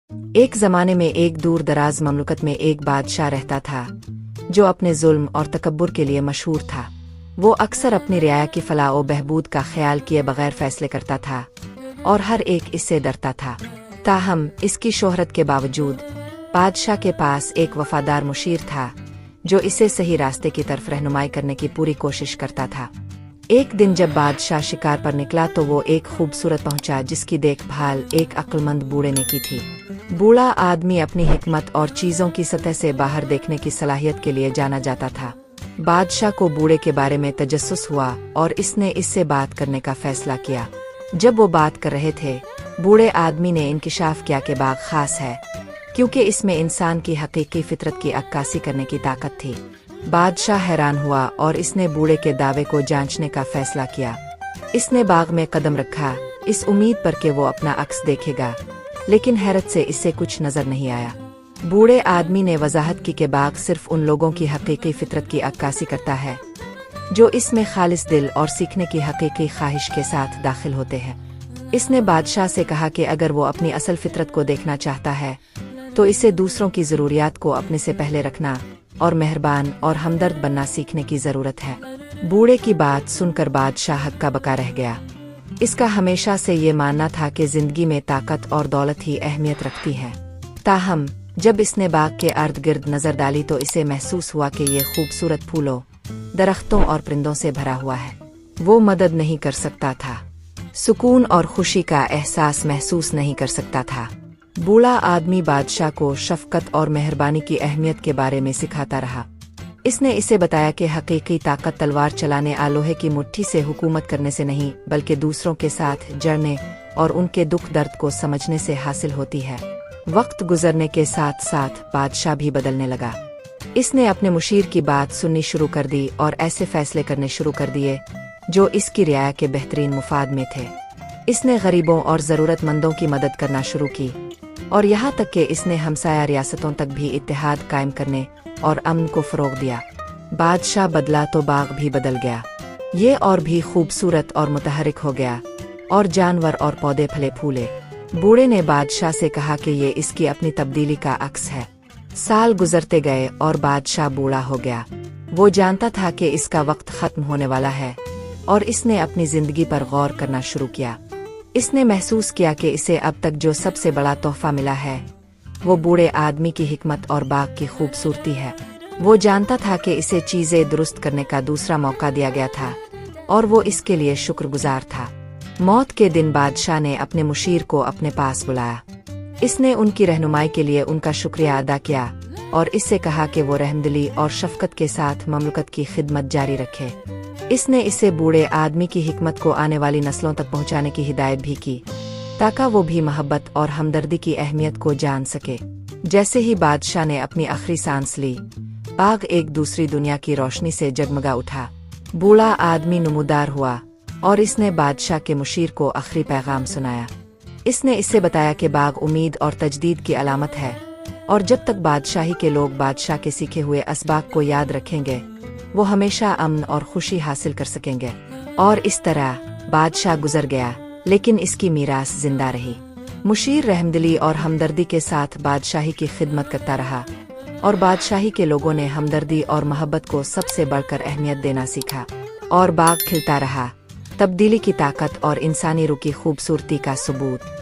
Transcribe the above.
ایک زمانے میں ایک دور دراز مملکت میں ایک بادشاہ رہتا تھا جو اپنے ظلم اور تکبر کے لیے مشہور تھا۔ وہ اکثر اپنی رعایا کی فلاح و بہبود کا خیال کیے بغیر فیصلے کرتا تھا اور ہر ایک اس سے ڈرتا تھا۔ تاہم اس کی شہرت کے باوجود بادشاہ کے پاس ایک وفادار مشیر تھا جو اسے صحیح راستے کی طرف رہنمائی کرنے کی پوری کوشش کرتا تھا۔ ایک دن جب بادشاہ شکار پر نکلا تو وہ ایک خوبصورت پہنچا جس کی دیکھ بھال ایک عقل مند بوڑھے نے کی تھی۔ بوڑھا آدمی اپنی حکمت اور چیزوں کی سطح سے باہر دیکھنے کی صلاحیت کے لیے جانا جاتا تھا۔ بادشاہ کو بوڑھے کے بارے میں تجسس ہوا اور اس نے اس سے بات کرنے کا فیصلہ کیا۔ جب وہ بات کر رہے تھے بوڑھے آدمی نے انکشاف کیا کہ باغ خاص ہے کیونکہ اس میں انسان کی حقیقی فطرت کی عکاسی کرنے کی طاقت تھی۔ بادشاہ حیران ہوا اور اس نے بوڑھے کے دعوے کو جانچنے کا فیصلہ کیا۔ اس نے باغ میں قدم رکھا اس امید پر کہ وہ اپنا عکس دیکھے گا، لیکن حیرت سے اس سے کچھ نظر نہیں آیا۔ بوڑھے آدمی نے وضاحت کی کہ باغ صرف ان لوگوں کی حقیقی فطرت کی عکاسی کرتا ہے جو اس میں خالص دل اور سیکھنے کی حقیقی خواہش کے ساتھ داخل ہوتے ہیں۔ اس نے بادشاہ سے کہا کہ اگر وہ اپنی اصل فطرت کو دیکھنا چاہتا ہے تو اسے دوسروں کی ضروریات کو اپنے سے پہلے رکھنا اور مہربان اور ہمدرد بننا سیکھنے کی ضرورت ہے۔ بوڑھے کی بات سن کر بادشاہ ہکا بکا رہ گیا۔ اس کا ہمیشہ سے یہ ماننا تھا کہ زندگی میں طاقت اور دولت ہی اہمیت رکھتی ہے۔ تاہم جب اس نے باغ کے ارد گرد نظر ڈالی تو اسے محسوس ہوا کہ یہ خوبصورت پھولوں، درختوں اور پرندوں سے بھرا ہوا ہے۔ وہ مدد نہیں کر سکتا تھا، سکون اور خوشی کا احساس محسوس نہیں کر سکتا تھا۔ بوڑھا آدمی بادشاہ کو شفقت اور مہربانی کی اہمیت کے بارے میں سکھاتا رہا۔ اس نے اسے بتایا کہ حقیقی طاقت تلوار چلانے لوہے کی مٹھی سے حکومت کرنے سے نہیں بلکہ دوسروں کے ساتھ جڑنے اور ان کے دکھ درد کو سمجھنے سے حاصل ہوتی ہے۔ وقت گزرنے کے ساتھ ساتھ بادشاہ بھی بدلنے لگا۔ اس نے اپنے مشیر کی بات سننی شروع کر دی اور ایسے فیصلے کرنے شروع کر دیے جو اس کی رعایا کے بہترین مفاد میں تھے۔ اس نے غریبوں اور ضرورت مندوں کی مدد کرنا شروع کی اور یہاں تک کہ اس نے ہمسایہ ریاستوں تک بھی اتحاد قائم کرنے اور امن کو فروغ دیا۔ بادشاہ بدلا تو باغ بھی بدل گیا۔ یہ اور بھی خوبصورت اور متحرک ہو گیا اور جانور اور پودے پھلے پھولے۔ بوڑھے نے بادشاہ سے کہا کہ یہ اس کی اپنی تبدیلی کا عکس ہے۔ سال گزرتے گئے اور بادشاہ بوڑھا ہو گیا۔ وہ جانتا تھا کہ اس کا وقت ختم ہونے والا ہے اور اس نے اپنی زندگی پر غور کرنا شروع کیا۔ اس نے محسوس کیا کہ اسے اب تک جو سب سے بڑا تحفہ ملا ہے وہ بوڑھے آدمی کی حکمت اور باغ کی خوبصورتی ہے۔ وہ جانتا تھا کہ اسے چیزیں درست کرنے کا دوسرا موقع دیا گیا تھا اور وہ اس کے لیے شکر گزار تھا۔ موت کے دن بادشاہ نے اپنے مشیر کو اپنے پاس بلایا۔ اس نے ان کی رہنمائی کے لیے ان کا شکریہ ادا کیا اور اس سے کہا کہ وہ رحمدلی اور شفقت کے ساتھ مملکت کی خدمت جاری رکھے۔ اس نے اسے بوڑھے آدمی کی حکمت کو آنے والی نسلوں تک پہنچانے کی ہدایت بھی کی تاکہ وہ بھی محبت اور ہمدردی کی اہمیت کو جان سکے۔ جیسے ہی بادشاہ نے اپنی آخری سانس لی باغ ایک دوسری دنیا کی روشنی سے جگمگا اٹھا۔ بوڑھا آدمی نمودار ہوا اور اس نے بادشاہ کے مشیر کو آخری پیغام سنایا۔ اس نے اسے بتایا کہ باغ امید اور تجدید کی علامت ہے اور جب تک بادشاہی کے لوگ بادشاہ کے سیکھے ہوئے اسباق کو یاد رکھیں گے وہ ہمیشہ امن اور خوشی حاصل کر سکیں گے۔ اور اس طرح بادشاہ گزر گیا لیکن اس کی میراث زندہ رہی۔ مشیر رحمدلی اور ہمدردی کے ساتھ بادشاہی کی خدمت کرتا رہا اور بادشاہی کے لوگوں نے ہمدردی اور محبت کو سب سے بڑھ کر اہمیت دینا سیکھا اور باغ کھلتا رہا، تبدیلی کی طاقت اور انسانی روح کی خوبصورتی کا ثبوت۔